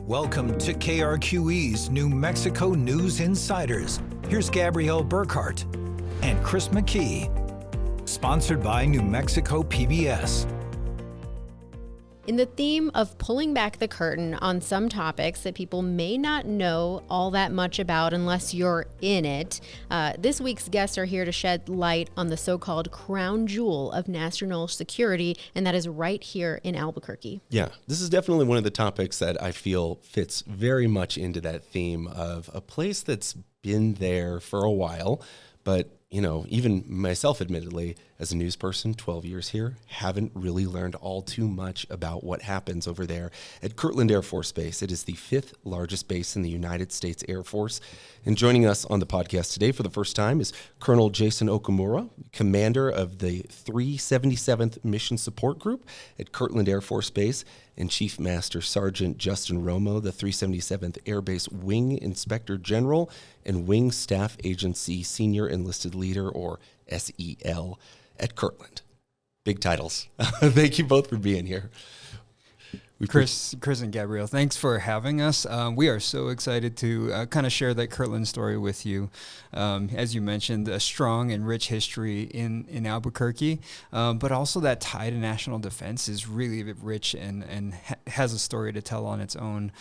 Welcome to KRQE's New Mexico News Insiders. Here's Gabrielle Burkhart and Chris McKee. Sponsored by New Mexico PBS. In the theme of pulling back the curtain on some topics that people may not know all that much about unless you're in it, this week's guests are here to shed light on the so-called crown jewel of national security, and that is right here in Albuquerque. Yeah, this is definitely one of the topics that I feel fits very much into that theme of a place that's been there for a while, but you know, even myself, admittedly, as a news person, 12 years here, haven't really learned all too much about what happens over there at Kirtland Air Force Base. It is the 5th largest base in the United States Air Force. And joining us on the podcast today for the first time is Colonel Jason Okumura, commander of the 377th Mission Support Group at Kirtland Air Force Base, and Chief Master Sgt. Justin Romo, the 377th Air Base Wing Inspector General and Wing Staff Agency Senior Enlisted Leader, or SEL, at Kirtland. Big titles. Thank you both for being here. Chris and Gabrielle, thanks for having us. We are so excited to kind of share that Kirtland story with you. As you mentioned, a strong and rich history in Albuquerque, but also that tie to national defense is really rich and has a story to tell on its own.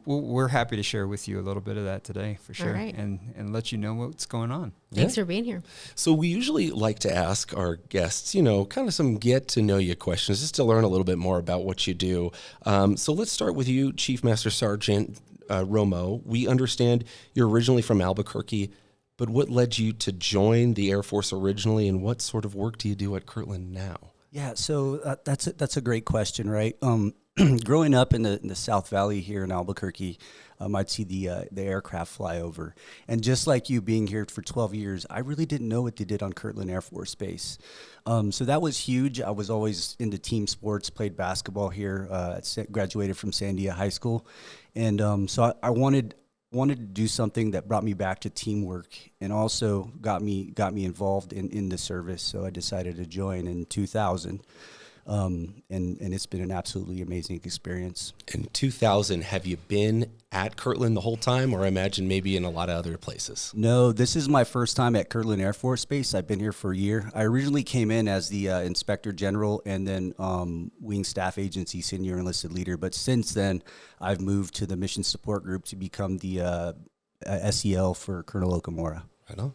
We're happy to share with you a little bit of that today, for sure, right. and let you know what's going on. Thanks for being here. So we usually like to ask our guests, kind of some get-to-know-you questions, just to learn a little bit more about what you do. So let's start with you, Chief Master Sgt. Romo. We understand you're originally from Albuquerque, but what led you to join the Air Force originally, and what sort of work do you do at Kirtland now? Yeah, so that's a great question, right? Growing up in the South Valley here in Albuquerque, I'd see the aircraft fly over. And just like you being here for 12 years, I really didn't know what they did on Kirtland Air Force Base. So that was huge. I was always into team sports, played basketball here, graduated from Sandia High School. And so I wanted to do something that brought me back to teamwork and also got me involved in the service. So I decided to join in 2000. And it's been an absolutely amazing experience. In 2000, have you been at Kirtland the whole time, or I imagine maybe in a lot of other places? No, this is my first time at Kirtland Air Force Base. I've been here for a year. I originally came in as the Inspector General and then Wing Staff Agency Senior Enlisted Leader, but since then, I've moved to the Mission Support Group to become the SEL for Colonel Okamura. Right on.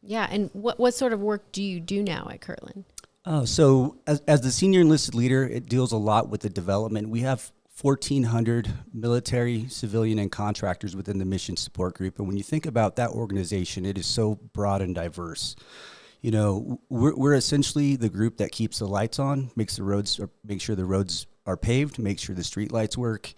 Yeah, and what sort of work do you do now at Kirtland? So as the Senior Enlisted Leader, it deals a lot with the development. We have 1,400 military, civilian, and contractors within the Mission Support Group. And when you think about that organization, it is so broad and diverse. We're essentially the group that keeps the lights on, make sure the roads are paved, make sure the street lights work.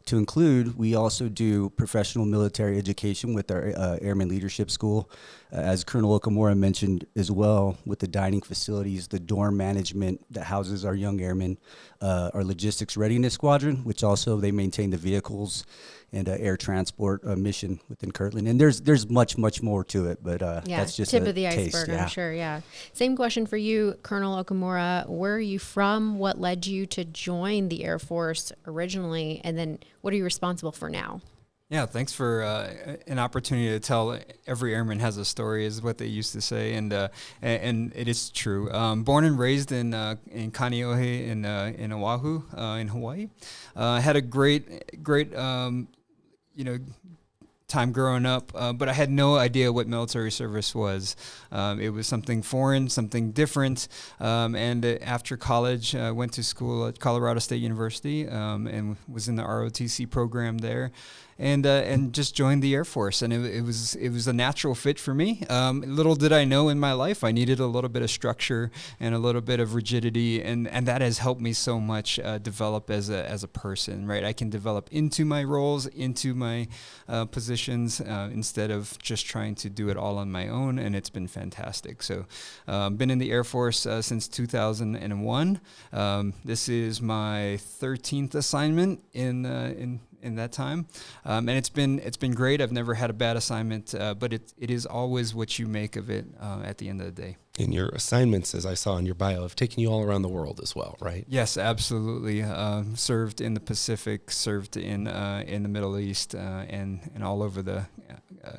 To include, we also do professional military education with our Airman Leadership School. As Colonel Okamura mentioned as well, with the dining facilities, the dorm management that houses our young airmen, our Logistics Readiness Squadron, which also they maintain the vehicles and air transport mission within Kirtland. And there's much more to it, but that's just tip a of the taste, iceberg, yeah. I'm sure, yeah. Same question for you, Colonel Okamura. Where are you from? What led you to join the Air Force originally? And then what are you responsible for now? Yeah, thanks for an opportunity to tell. Every airman has a story, is what they used to say, and it is true. Born and raised in Kaneohe in Oahu, in Hawaii. Had a great time growing up, but I had no idea what military service was. It was something foreign, something different. And after college, I went to school at Colorado State University and was in the ROTC program there. And just joined the Air Force, and it was a natural fit for me. Little did I know in my life I needed a little bit of structure and a little bit of rigidity, and that has helped me so much develop as a person. Right, I can develop into my roles, into my positions instead of just trying to do it all on my own, and it's been fantastic. So, been in the Air Force since 2001. This is my 13th assignment in that time, and it's been great. I've never had a bad assignment, but it is always what you make of it at the end of the day. And your assignments, as I saw in your bio, have taken you all around the world as well, right? Yes, absolutely. Served in the Pacific, served in the Middle East, and all over the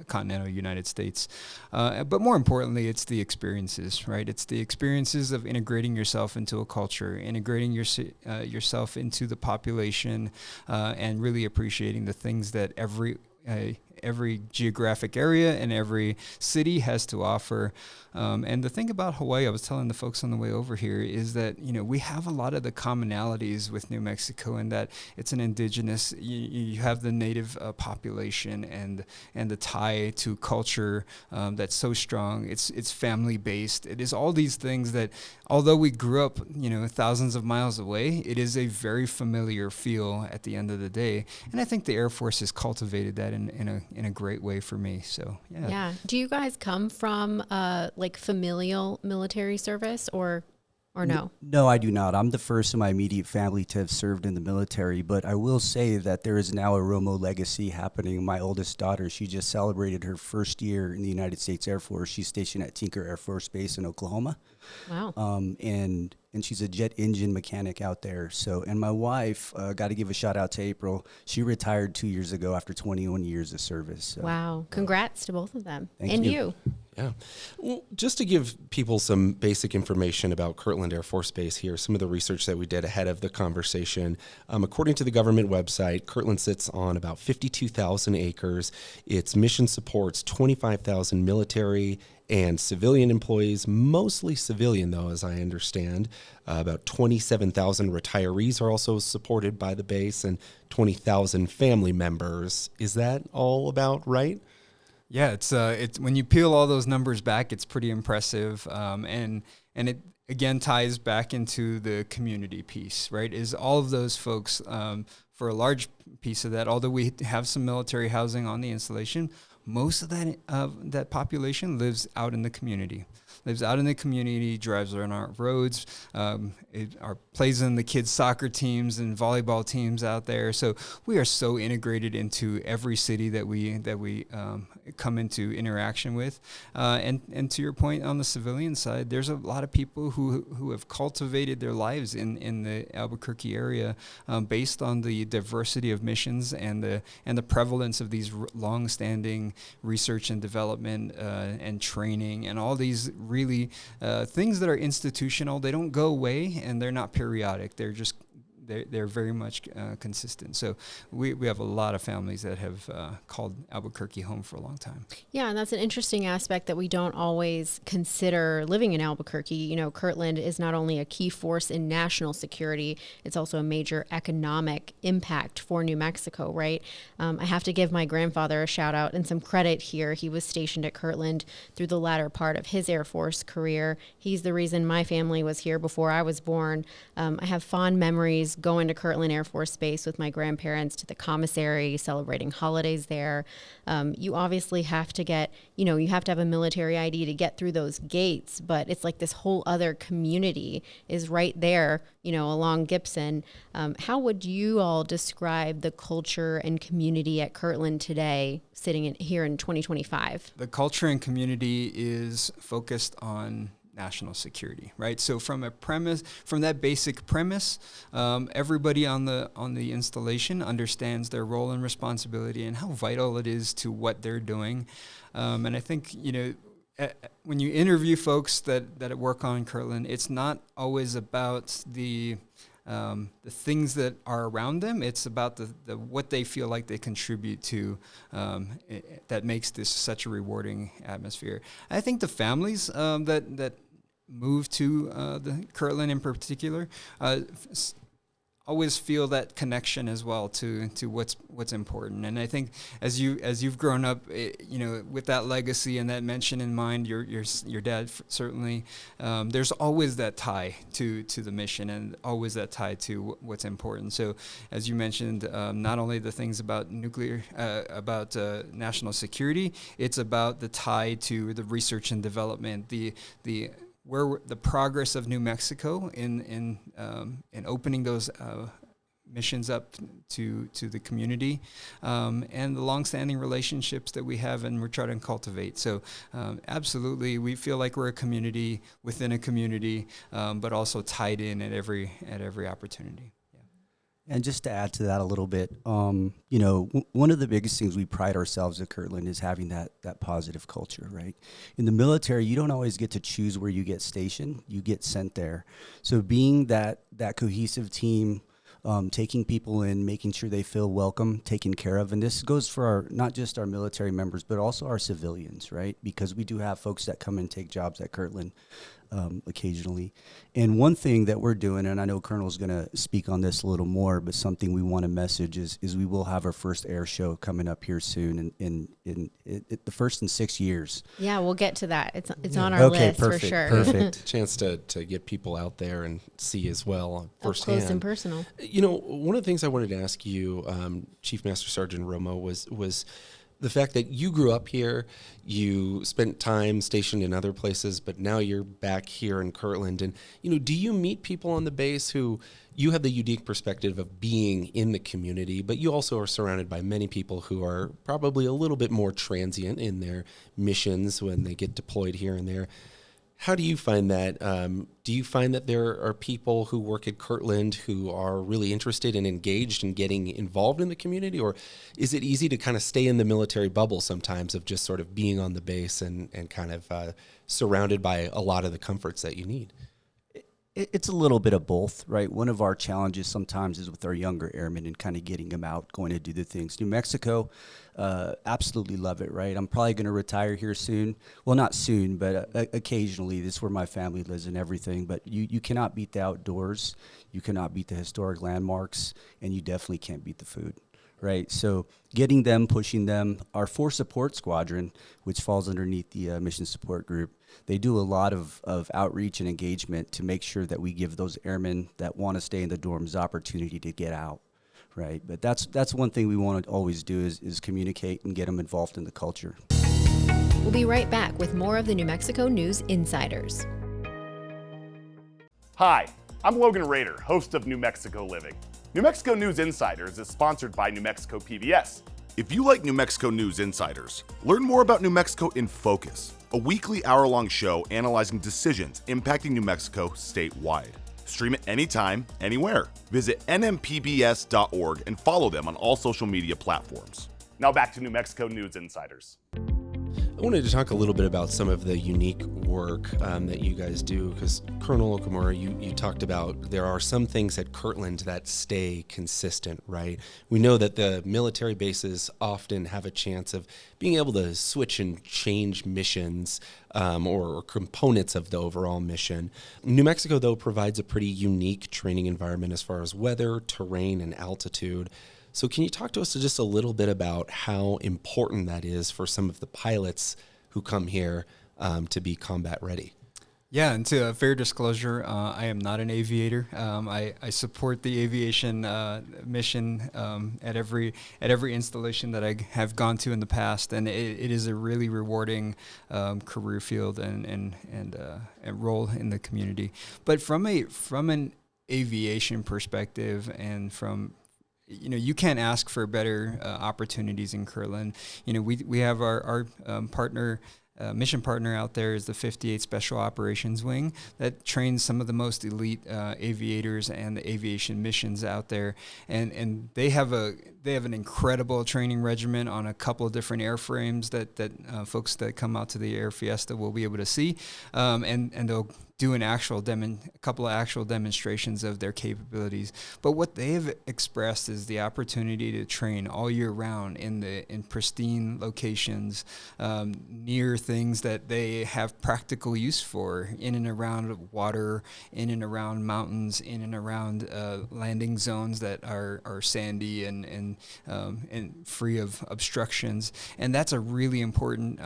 continental United States. But more importantly, it's the experiences, right? It's the experiences of integrating yourself into a culture, integrating yourself into the population, and really appreciating the things that every geographic area and every city has to offer. And the thing about Hawaii, I was telling the folks on the way over here, is that, we have a lot of the commonalities with New Mexico in that it's an indigenous, you have the native population and the tie to culture that's so strong. It's family based. It is all these things that, although we grew up, thousands of miles away, it is a very familiar feel at the end of the day. And I think the Air Force has cultivated that in a great way for me. So, yeah. Yeah. Do you guys come from like familial military service or no? No, I do not. I'm the first in my immediate family to have served in the military, but I will say that there is now a Romo legacy happening. My oldest daughter, she just celebrated her first year in the United States Air Force. She's stationed at Tinker Air Force Base in Oklahoma. Wow. And she's a jet engine mechanic out there. So, and my wife, got to give a shout out to April. She retired 2 years ago after 21 years of service. So. Wow. Congrats to both of them. Thank and you. Yeah. Well, just to give people some basic information about Kirtland Air Force Base here, some of the research that we did ahead of the conversation. According to the government website, Kirtland sits on about 52,000 acres. Its mission supports 25,000 military and civilian employees, mostly civilian though, as I understand. About 27,000 retirees are also supported by the base and 20,000 family members. Is that all about right? Yeah, it's when you peel all those numbers back, it's pretty impressive, and it again ties back into the community piece, right? Is all of those folks, for a large piece of that, although we have some military housing on the installation, most of that population lives out in the community. Drives on our roads, plays in the kids' soccer teams and volleyball teams out there. So we are so integrated into every city that we come into interaction with. And to your point on the civilian side, there's a lot of people who have cultivated their lives in the Albuquerque area based on the diversity of missions and the prevalence of these long-standing research and development and training and all these really things that are institutional. They don't go away and they're not periodic. They're very much consistent. So we have a lot of families that have called Albuquerque home for a long time. Yeah, and that's an interesting aspect that we don't always consider living in Albuquerque. Kirtland is not only a key force in national security, it's also a major economic impact for New Mexico, right? I have to give my grandfather a shout out and some credit here. He was stationed at Kirtland through the latter part of his Air Force career. He's the reason my family was here before I was born. I have fond memories going to Kirtland Air Force Base with my grandparents to the commissary, celebrating holidays there. You obviously have to get, you have to have a military ID to get through those gates, but it's like this whole other community is right there, along Gibson. How would you all describe the culture and community at Kirtland today, sitting here in 2025? The culture and community is focused on national security, right? So from that basic premise, everybody on the installation understands their role and responsibility and how vital it is to what they're doing. And I think, when you interview folks that work on Kirtland, it's not always about the things that are around them. It's about the what they feel like they contribute to that makes this such a rewarding atmosphere. I think the families that move to the Kirtland in particular always feel that connection as well to what's important. And I think as you've grown up, with that legacy and that mention in mind, your dad certainly, there's always that tie to the mission and always that tie to what's important. So as you mentioned, not only the things about national security, it's about the tie to the research and development, where the progress of New Mexico in opening those missions up to the community, and the longstanding relationships that we have and we're trying to cultivate. So absolutely, we feel like we're a community within a community, but also tied in at every opportunity. And just to add to that a little bit, one of the biggest things we pride ourselves at Kirtland is having that positive culture, right? In the military, you don't always get to choose where you get stationed. You get sent there. So being that cohesive team, taking people in, making sure they feel welcome, taken care of. And this goes for not just our military members, but also our civilians, right? Because we do have folks that come and take jobs at Kirtland occasionally. And one thing that we're doing, and I know Colonel's going to speak on this a little more, but something we want to message is we will have our first air show coming up here soon, in the first in 6 years. Yeah, we'll get to that. It's on our list perfect, for sure. Perfect. Chance to get people out there and see as well firsthand. Up close and personal. One of the things I wanted to ask you, Chief Master Sergeant Romo, was the fact that you grew up here, you spent time stationed in other places, but now you're back here in Kirtland. And, do you meet people on the base who you have the unique perspective of being in the community, but you also are surrounded by many people who are probably a little bit more transient in their missions when they get deployed here and there? How do you find that? Do you find that there are people who work at Kirtland who are really interested and engaged in getting involved in the community? Or is it easy to kind of stay in the military bubble sometimes of just sort of being on the base and kind of surrounded by a lot of the comforts that you need? It's a little bit of both, right? One of our challenges sometimes is with our younger airmen and kind of getting them out, going to do the things. New Mexico, absolutely love it, right? I'm probably going to retire here soon. Well, not soon, but occasionally. This is where my family lives and everything. But you cannot beat the outdoors. You cannot beat the historic landmarks, and you definitely can't beat the food. Right, so getting them, pushing them. Our Force Support Squadron, which falls underneath the Mission Support Group, they do a lot of outreach and engagement to make sure that we give those airmen that want to stay in the dorms the opportunity to get out. Right, but that's one thing we want to always do is communicate and get them involved in the culture. We'll be right back with more of the New Mexico News Insiders. Hi, I'm Logan Rader, host of New Mexico Living. New Mexico News Insiders is sponsored by New Mexico PBS. If you like New Mexico News Insiders, learn more about New Mexico in Focus, a weekly hour-long show analyzing decisions impacting New Mexico statewide. Stream it anytime, anywhere. Visit nmpbs.org and follow them on all social media platforms. Now back to New Mexico News Insiders. I wanted to talk a little bit about some of the unique work that you guys do, because Colonel Okamura, you talked about there are some things at Kirtland that stay consistent, right? We know that the military bases often have a chance of being able to switch and change missions or components of the overall mission. New Mexico, though, provides a pretty unique training environment as far as weather, terrain, and altitude. So can you talk to us just a little bit about how important that is for some of the pilots who come here to be combat ready? Yeah, and to fair disclosure, I am not an aviator. I support the aviation mission at every installation that I have gone to in the past, and it is a really rewarding career field and role in the community. But from an aviation perspective, and from you can't ask for better opportunities in Kirtland. We have our partner. Mission partner out there is the 58 Special Operations Wing that trains some of the most elite aviators and the aviation missions out there, and they have an incredible training regimen on a couple of different airframes that folks that come out to the Air Fiesta will be able to see, and they'll do a couple of actual demonstrations of their capabilities. But what they have expressed is the opportunity to train all year round in pristine locations, near things that they have practical use for, in and around water, in and around mountains, in and around landing zones that are sandy and free of obstructions. And that's a really important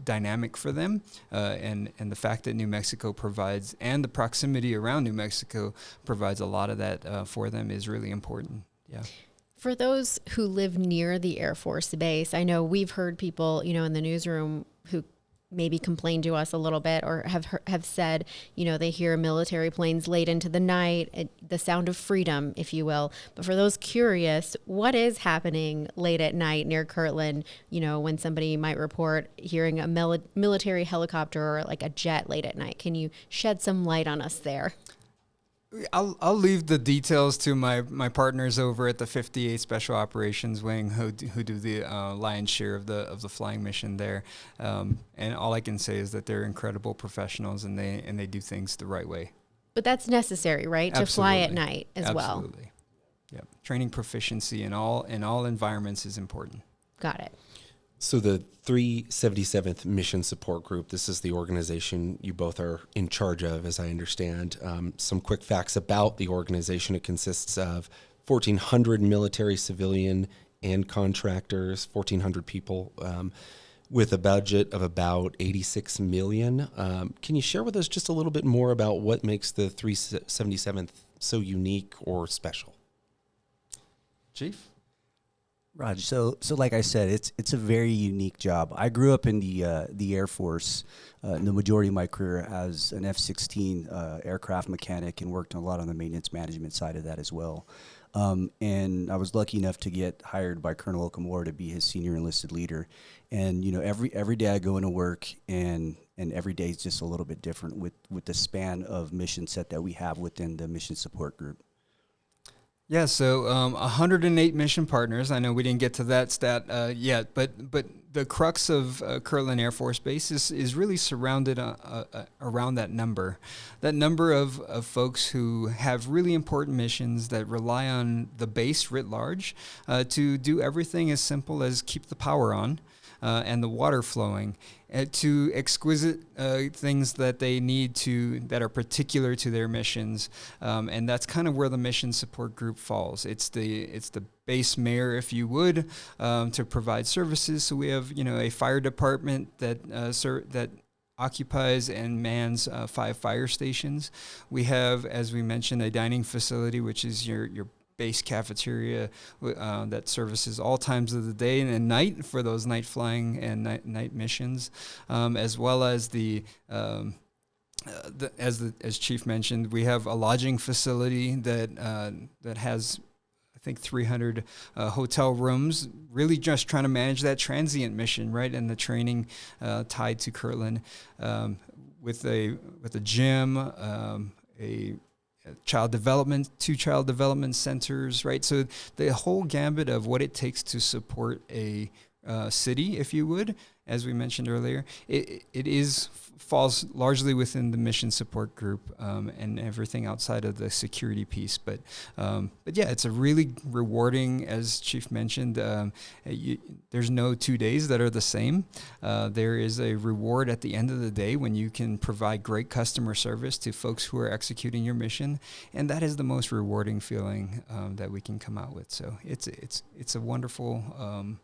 dynamic for them. And the fact that New Mexico provides, and the proximity around New Mexico provides a lot of that for them, is really important. Yeah. For those who live near the Air Force Base, I know we've heard people, in the newsroom who maybe complained to us a little bit or have said, they hear military planes late into the night, the sound of freedom, if you will. But for those curious, what is happening late at night near Kirtland, when somebody might report hearing a military helicopter or like a jet late at night? Can you shed some light on us there? I'll leave the details to my partners over at the 58 Special Operations Wing who do the lion's share of the flying mission there. And all I can say is that they're incredible professionals and they do things the right way. But that's necessary, right? Absolutely. To fly at night as well. Absolutely. Yep. Training proficiency in all environments is important. Got it. So the 377th Mission Support Group, this is the organization you both are in charge of, as I understand. Some quick facts about the organization. It consists of 1,400 military, civilian, and contractors, 1,400 people, with a budget of about $86 million. Can you share with us just a little bit more about what makes the 377th so unique or special? Chief? Raj, so like I said, it's a very unique job. I grew up in the Air Force, the majority of my career as an F-16 aircraft mechanic, and worked a lot on the maintenance management side of that as well. And I was lucky enough to get hired by Colonel Okamura to be his senior enlisted leader. And every day I go into work, and every day is just a little bit different with the span of mission set that we have within the mission support group. Yeah, so 108 mission partners. I know we didn't get to that stat yet, but the crux of Kirtland Air Force Base is really surrounded around that number of folks who have really important missions that rely on the base writ large to do everything as simple as keep the power on and the water flowing, to exquisite things that they need that are particular to their missions, and that's kind of where the mission support group falls. It's the base mayor, if you would, to provide services. So we have a fire department that occupies and mans 5 fire stations. We have, as we mentioned, a dining facility, which is your base cafeteria that services all times of the day and night for those night flying and night missions, as well as as Chief mentioned, we have a lodging facility that has, I think, 300 hotel rooms, really just trying to manage that transient mission, right, and the training tied to Kirtland, with a gym, two child development centers, right? So the whole gambit of what it takes to support a city, if you would, as we mentioned earlier, it falls largely within the mission support group and everything outside of the security piece. But yeah, it's a really rewarding, as Chief mentioned. There's no 2 days that are the same. There is a reward at the end of the day when you can provide great customer service to folks who are executing your mission, and that is the most rewarding feeling that we can come out with. So it's a wonderful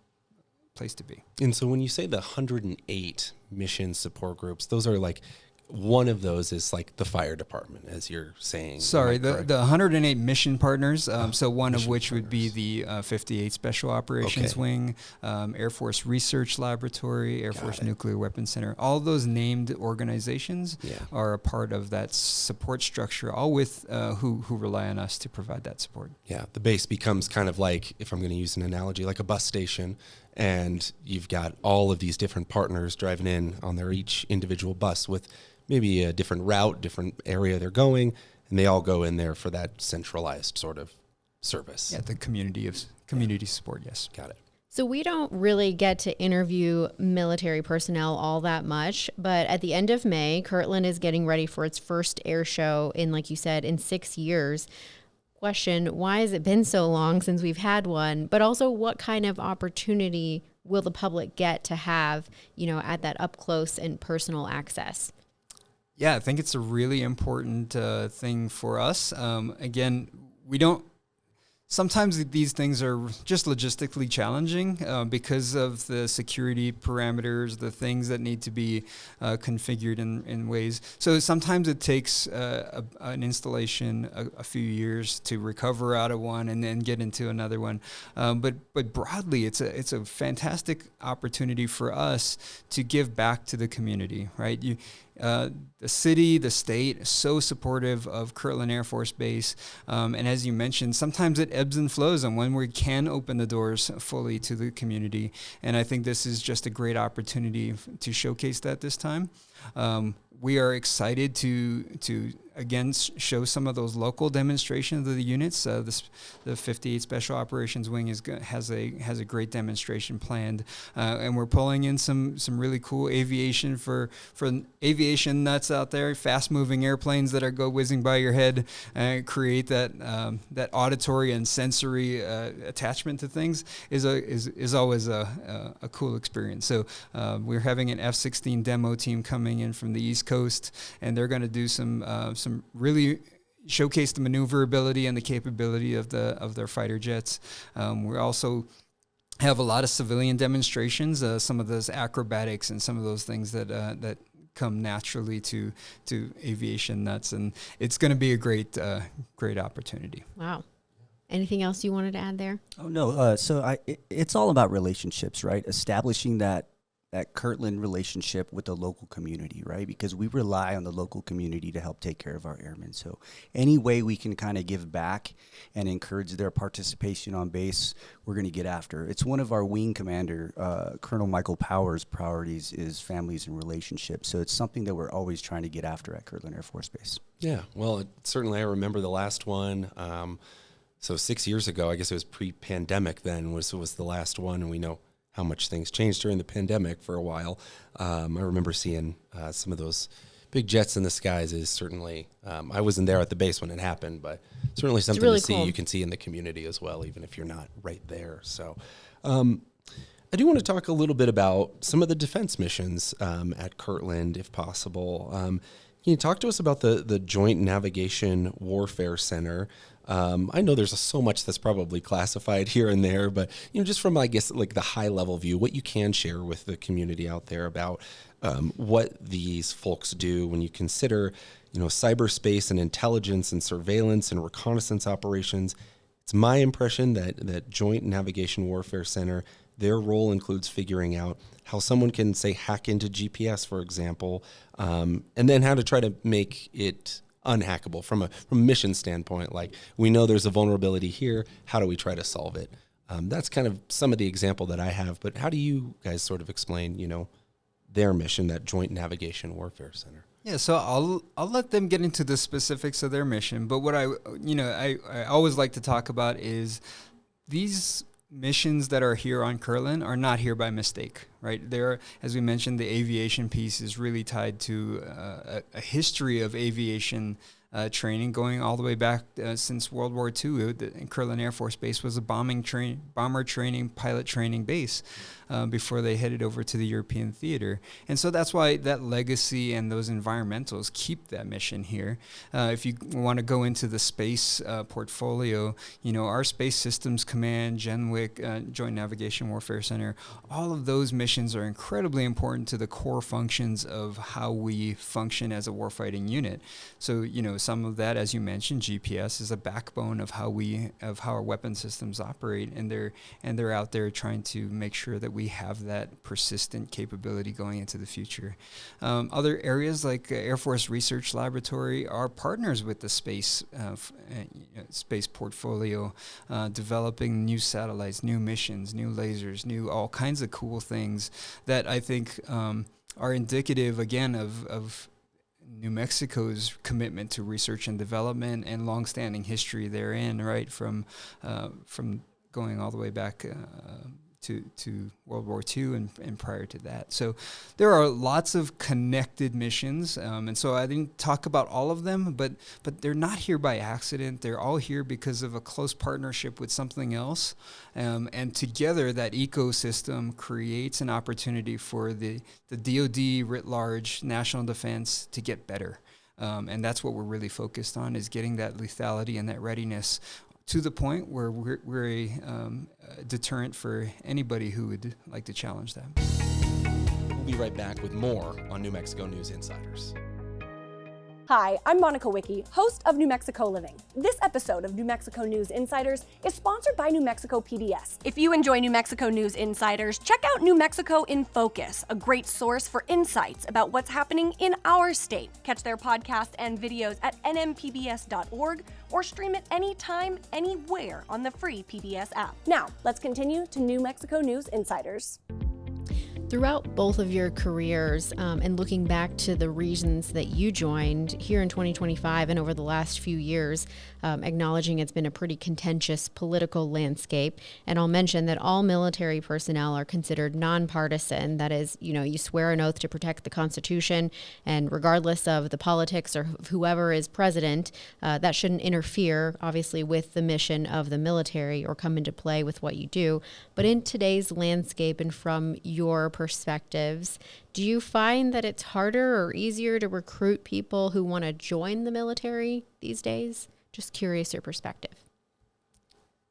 place to be. And so when you say the 108 mission support groups, those are like, one of those is like the fire department, as you're saying. Sorry, the 108 mission partners, so one of which partners would be the 58 Special Operations Wing, Air Force Research Laboratory, Air Force Nuclear Weapons Center. All those named organizations are a part of that support structure, all with who rely on us to provide that support. Yeah, the base becomes kind of like, if I'm going to use an analogy, like a bus station, and you've got all of these different partners driving in on their each individual bus with maybe a different route, different area they're going, and they all go in there for that centralized sort of service. Yeah, the community support, yes. Got it. So we don't really get to interview military personnel all that much, but at the end of May, Kirtland is getting ready for its first air show in, like you said, in 6 years. Question, why has it been so long since we've had one? But also, what kind of opportunity will the public get to have, at that up close and personal access? Yeah, I think it's a really important thing for us. Again, we don't sometimes these things are just logistically challenging because of the security parameters, the things that need to be configured in ways. So sometimes it takes an installation a few years to recover out of one and then get into another one. But broadly, it's a fantastic opportunity for us to give back to the community, right? The city, the state is so supportive of Kirtland Air Force Base. And as you mentioned, sometimes it ebbs and flows on when we can open the doors fully to the community. And I think this is just a great opportunity to showcase that this time. We are excited to again show some of those local demonstrations of the units. The 58 Special Operations Wing has a great demonstration planned, and we're pulling in some really cool aviation for aviation nuts out there. Fast moving airplanes that go whizzing by your head and create that auditory and sensory attachment to things is always a cool experience. So we're having an F-16 demo team coming in from the East Coast, and they're going to do some really showcase the maneuverability and the capability of their fighter jets. We also have a lot of civilian demonstrations, some of those acrobatics and some of those things that come naturally to aviation nuts, and it's going to be a great opportunity. Wow. Anything else you wanted to add there? Oh no, it's all about relationships, right? Establishing that Kirtland relationship with the local community, right? Because we rely on the local community to help take care of our airmen. So any way we can kind of give back and encourage their participation on base, we're going to get after. It's one of our wing commander, Colonel Michael Powers' priorities is families and relationships. So it's something that we're always trying to get after at Kirtland Air Force Base. Yeah, well, certainly I remember the last one. So 6 years ago, I guess it was pre-pandemic then, was the last one, and we know how much things changed during the pandemic for a while. I remember seeing some of those big jets in the skies is certainly, I wasn't there at the base when it happened, but certainly something really to see. Cool. You can see in the community as well, even if you're not right there. So I do want to talk a little bit about some of the defense missions at Kirtland, if possible. Can you talk to us about the Joint Navigation Warfare Center? I know there's so much that's probably classified here and there, but just from, I guess, like the high level view, what you can share with the community out there about what these folks do when you consider, cyberspace and intelligence and surveillance and reconnaissance operations. It's my impression that Joint Navigation Warfare Center, their role includes figuring out how someone can, say, hack into GPS, for example, and then how to try to make it unhackable from a mission standpoint. Like, we know there's a vulnerability here. How do we try to solve it? That's kind of some of the example that I have. But how do you guys sort of explain, their mission, that Joint Navigation Warfare Center? Yeah, so I'll let them get into the specifics of their mission. But what I always like to talk about is these missions that are here on Kirtland are not here by mistake, right? There, as we mentioned, the aviation piece is really tied to a history of aviation training going all the way back since World War II. The Kirtland Air Force Base was a bomber training, pilot training base before they headed over to the European theater. And so that's why that legacy and those environmentals keep that mission here. If you want to go into the space portfolio, our Space Systems Command, GenWIC, Joint Navigation Warfare Center, all of those missions are incredibly important to the core functions of how we function as a warfighting unit. So, some of that, as you mentioned, GPS is a backbone of how our weapon systems operate, and they're out there trying to make sure that we have that persistent capability going into the future. Other areas like Air Force Research Laboratory are partners with the space portfolio, developing new satellites, new missions, new lasers, new all kinds of cool things that I think are indicative, again, of New Mexico's commitment to research and development and longstanding history therein, right, from going all the way back to World War II and prior to that. So there are lots of connected missions, and so I didn't talk about all of them, but they're not here by accident. They're all here because of a close partnership with something else, and together that ecosystem creates an opportunity for the DoD writ large, national defense, to get better. And that's what we're really focused on, is getting that lethality and that readiness to the point where we're a deterrent for anybody who would like to challenge that. We'll be right back with more on New Mexico News Insiders. Hi, I'm Monica Wicki, host of New Mexico Living. This episode of New Mexico News Insiders is sponsored by New Mexico PBS. If you enjoy New Mexico News Insiders, check out New Mexico in Focus, a great source for insights about what's happening in our state. Catch their podcast and videos at nmpbs.org or stream it anytime, anywhere on the free PBS app. Now, let's continue to New Mexico News Insiders. Throughout both of your careers, and looking back to the reasons that you joined here in 2025 and over the last few years, acknowledging it's been a pretty contentious political landscape. And I'll mention that all military personnel are considered nonpartisan. That is, you swear an oath to protect the Constitution, and regardless of the politics or whoever is president, that shouldn't interfere, obviously, with the mission of the military or come into play with what you do. But in today's landscape and from your perspectives, do you find that it's harder or easier to recruit people who want to join the military these days? Just curious your perspective.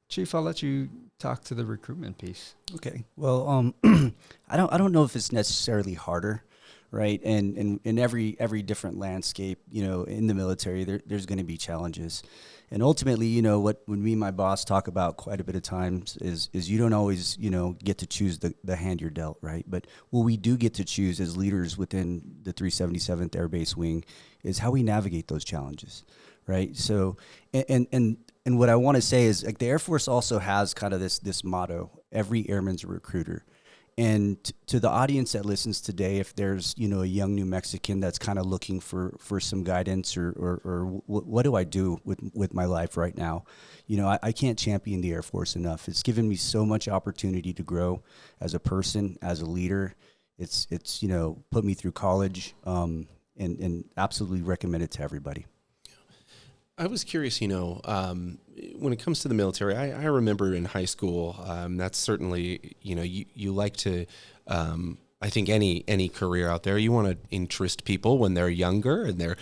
Chief, I'll let you talk to the recruitment piece. Okay. Well, I don't know if it's necessarily harder, right? And in every different landscape, in the military, there's going to be challenges. And ultimately, what when me and my boss talk about quite a bit of times is you don't always, get to choose the hand you're dealt, right? But what we do get to choose as leaders within the 377th Air Base Wing is how we navigate those challenges, right? So, and what I want to say is, like, the Air Force also has kind of this motto: every airman's a recruiter. And to the audience that listens today, if there's, a young New Mexican that's kind of looking for some guidance or what do I do with my life right now? I can't champion the Air Force enough. It's given me so much opportunity to grow as a person, as a leader. It's put me through college, and absolutely recommend it to everybody. I was curious, when it comes to the military, I remember in high school, that's certainly, you like to, I think any career out there, you want to interest people when they're younger and they're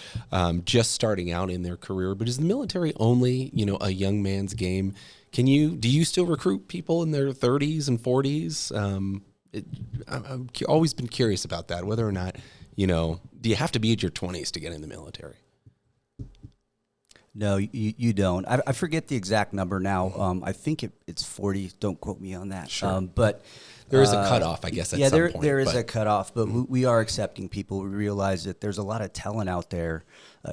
just starting out in their career. But is the military only, a young man's game? Do you still recruit people in their 30s and 40s? I've always been curious about that, whether or not, do you have to be at your 20s to get in the military? No, you don't. I forget the exact number now. I think it's 40. Don't quote me on that. Sure. But there is a cutoff, I guess, at some point. There is a cutoff, but we are accepting people. We realize that there's a lot of talent out there,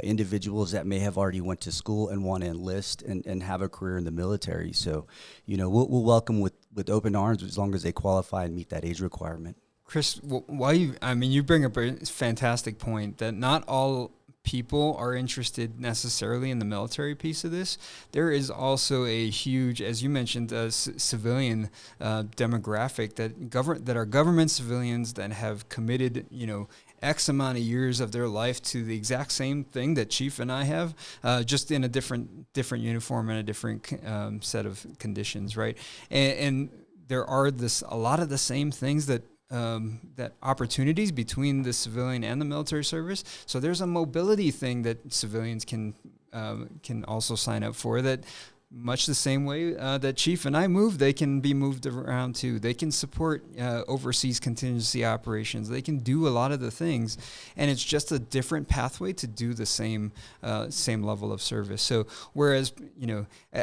individuals that may have already went to school and want to enlist and have a career in the military. So, we'll welcome with open arms as long as they qualify and meet that age requirement. Chris, you bring up a fantastic point that not all people are interested necessarily in the military piece of this. There is also a huge, as you mentioned, civilian demographic that are government civilians that have committed, X amount of years of their life to the exact same thing that Chief and I have, just in a different uniform and a different set of conditions, right? And there are a lot of the same things that opportunities between the civilian and the military service. So there's a mobility thing that civilians can also sign up for, that much the same way that Chief and I move, they can be moved around too. They can support overseas contingency operations. They can do a lot of the things, and it's just a different pathway to do the same level of service. So whereas,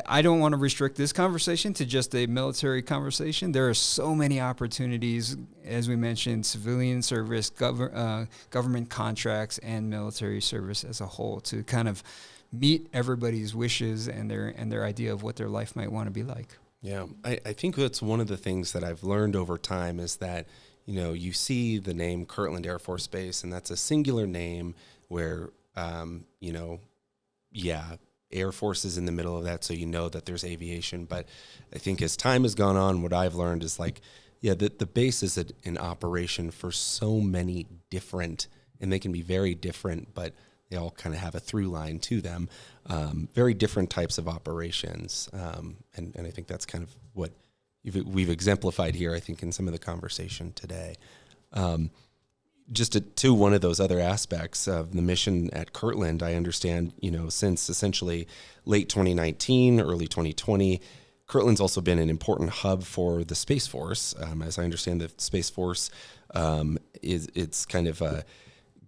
I don't want to restrict this conversation to just a military conversation. There are so many opportunities, as we mentioned, civilian service, government contracts, and military service as a whole to kind of meet everybody's wishes and their idea of what their life might want to be like. Yeah, I think that's one of the things that I've learned over time is that, you see the name Kirtland Air Force Base, and that's a singular name where, Air Force is in the middle of that, so that there's aviation. But I think as time has gone on, what I've learned is the base is in operation for so many different, and they can be very different, but they all kind of have a through line to them, very different types of operations. And I think that's kind of what we've exemplified here, I think, in some of the conversation today. just to one of those other aspects of the mission at Kirtland, I understand, since essentially late 2019, early 2020, Kirtland's also been an important hub for the Space Force. As I understand, the Space Force it's kind of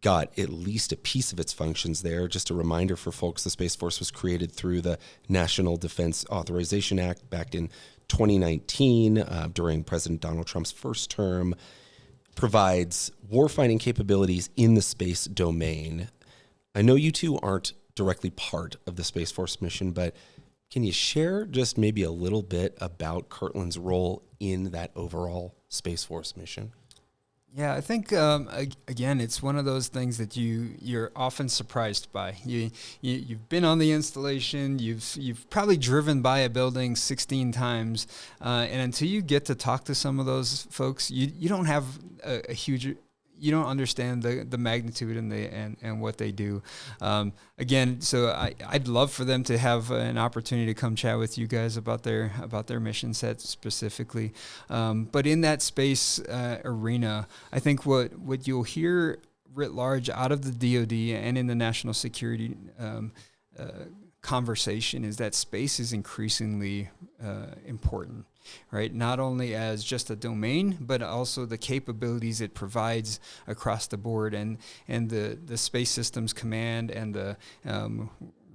got at least a piece of its functions there. Just a reminder for folks, the Space Force was created through the National Defense Authorization Act back in 2019 during President Donald Trump's first term. Provides warfighting capabilities in the space domain. I know you two aren't directly part of the Space Force mission, but can you share just maybe a little bit about Kirtland's role in that overall Space Force mission? Yeah, I think again, it's one of those things that you're often surprised by. You've been on the installation, you've probably driven by a building 16 times, and until you get to talk to some of those folks, you don't have a huge. You don't understand the magnitude and what they do. Again, so I'd love for them to have an opportunity to come chat with you guys about their mission set specifically. But in that space arena, I think what you'll hear writ large out of the DoD and in the national security conversation is that space is increasingly important. Right, not only as just a domain, but also the capabilities it provides across the board, and the Space Systems Command and the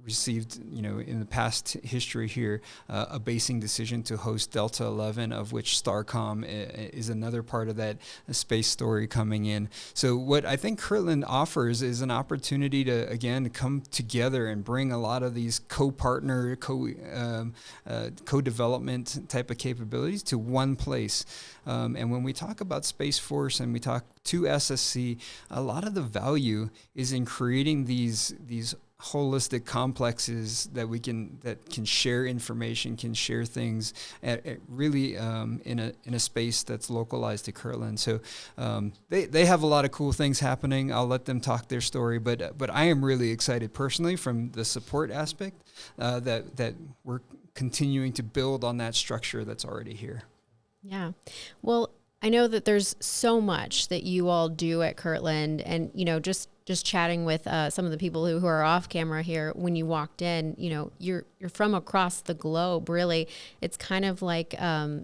received, in the past history here, a basing decision to host Delta 11, of which STARCOM is another part of that space story coming in. So what I think Kirtland offers is an opportunity to, again, come together and bring a lot of these co-partner, co-development type of capabilities to one place. And when we talk about Space Force and we talk to SSC, a lot of the value is in creating these holistic complexes that can share information, can share things at really in a space that's localized to Kirtland. So they have a lot of cool things happening. I'll let them talk their story, but I am really excited personally from the support aspect that we're continuing to build on that structure that's already here. Yeah. Well, I know that there's so much that you all do at Kirtland, and just chatting with some of the people who are off camera here, when you walked in, you're from across the globe, really. It's kind of like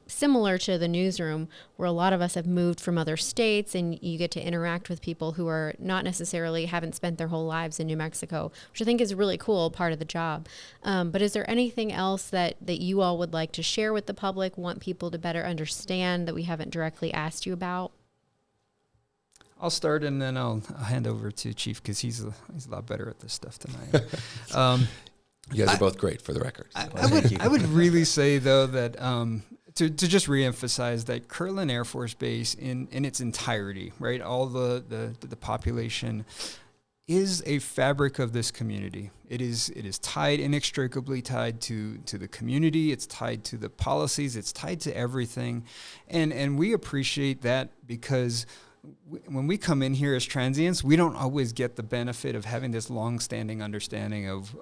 similar to the newsroom, where a lot of us have moved from other states, and you get to interact with people who are not necessarily haven't spent their whole lives in New Mexico, which I think is a really cool part of the job. But is there anything else that you all would like to share with the public, want people to better understand that we haven't directly asked you about? I'll start, and then I'll hand over to Chief, because he's a lot better at this stuff than I am. You guys are both great, for the record. I would really say, though, that to just reemphasize that Kirtland Air Force Base in its entirety, right, all the population is a fabric of this community. It is inextricably tied to the community. It's tied to the policies. It's tied to everything, and we appreciate that, because when we come in here as transients, we don't always get the benefit of having this long-standing understanding of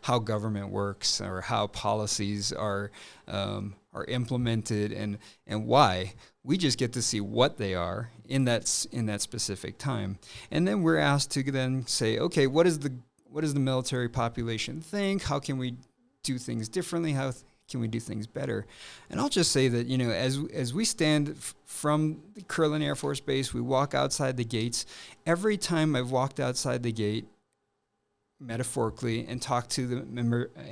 how government works, or how policies are implemented and why. We just get to see what they are in that specific time, and then we're asked to then say, okay, what does the military population think? How can we do things differently? How can we do things better? And I'll just say that, as we stand from the Kirtland Air Force Base, we walk outside the gates. Every time I've walked outside the gate, metaphorically, and talked to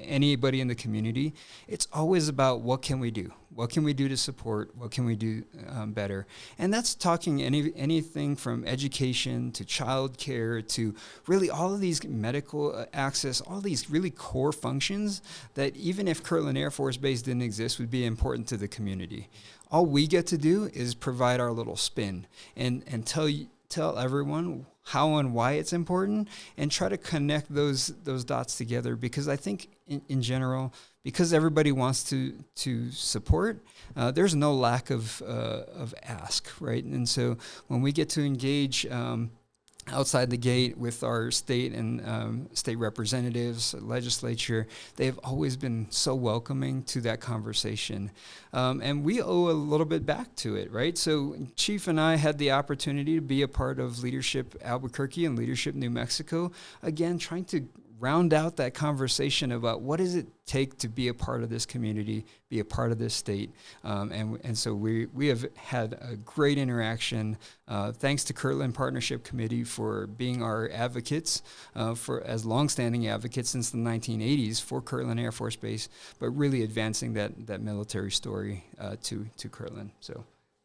anybody in the community, it's always about what can we do? What can we do to support? What can we do better? And that's talking anything from education to childcare to really all of these medical access, all these really core functions that even if Kirtland Air Force Base didn't exist, would be important to the community. All we get to do is provide our little spin and tell everyone how and why it's important, and try to connect those dots together, because I think in general, because everybody wants to support, there's no lack of ask, right? And so when we get to engage outside the gate with our state and state representatives, legislature. They've always been so welcoming to that conversation. And we owe a little bit back to it, right? So Chief and I had the opportunity to be a part of Leadership Albuquerque and Leadership New Mexico, again, trying to round out that conversation about what does it take to be a part of this community, be a part of this state. And so we have had a great interaction. Thanks to Kirtland Partnership Committee for being our advocates, as longstanding advocates since the 1980s for Kirtland Air Force Base, but really advancing that military story to Kirtland. So.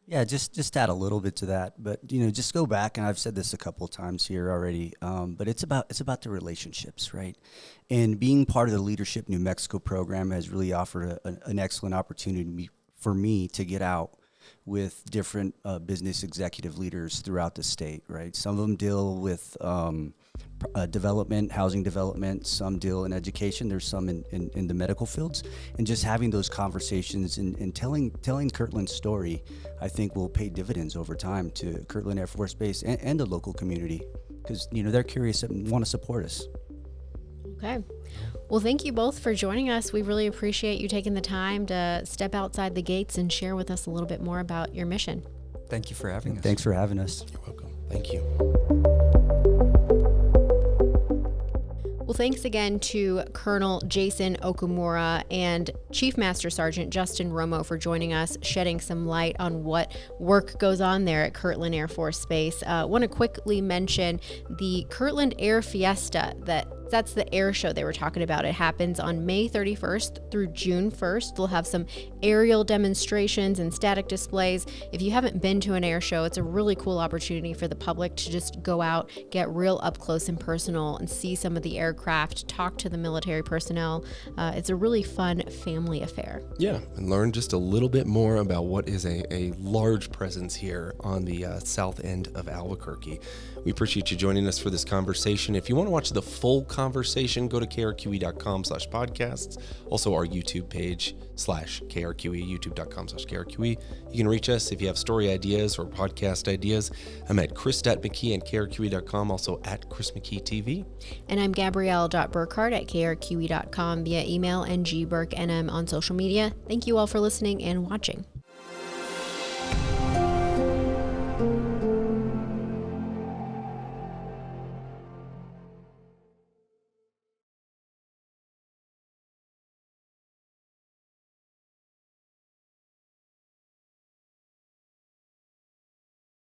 Yeah, just add a little bit to that, but just go back, and I've said this a couple of times here already. But it's about the relationships, right? And being part of the Leadership New Mexico program has really offered an excellent opportunity for me to get out with different business executive leaders throughout the state, right? Some of them deal with development, housing development, some deal in education, there's some in the medical fields, and just having those conversations and telling Kirtland's story, I think will pay dividends over time to Kirtland Air Force Base and the local community, because they're curious and want to support us. Okay. Well, thank you both for joining us. We really appreciate you taking the time to step outside the gates and share with us a little bit more about your mission. Thank you for having us. Thanks for having us. You're welcome. Thank you. Well, thanks again to Colonel Jason Okumura and Chief Master Sgt. Justin Romo for joining us, shedding some light on what work goes on there at Kirtland Air Force Base. I want to quickly mention the Kirtland Air Fiesta. That's the air show they were talking about. It happens on May 31st through June 1st. They'll have some aerial demonstrations and static displays. If you haven't been to an air show, it's a really cool opportunity for the public to just go out, get real up close and personal, and see some of the aircraft, talk to the military personnel. It's a really fun family affair. Yeah, and learn just a little bit more about what is a large presence here on the south end of Albuquerque. We appreciate you joining us for this conversation. If you want to watch the full conversation, go to krqe.com/podcasts. Also our YouTube page /KRQE, youtube.com/KRQE. You can reach us if you have story ideas or podcast ideas. I'm at Chris.McKee and KRQE.com, also at Chris McKee TV. And I'm Gabrielle.Burkhart at KRQE.com via email and gburknm on social media. Thank you all for listening and watching.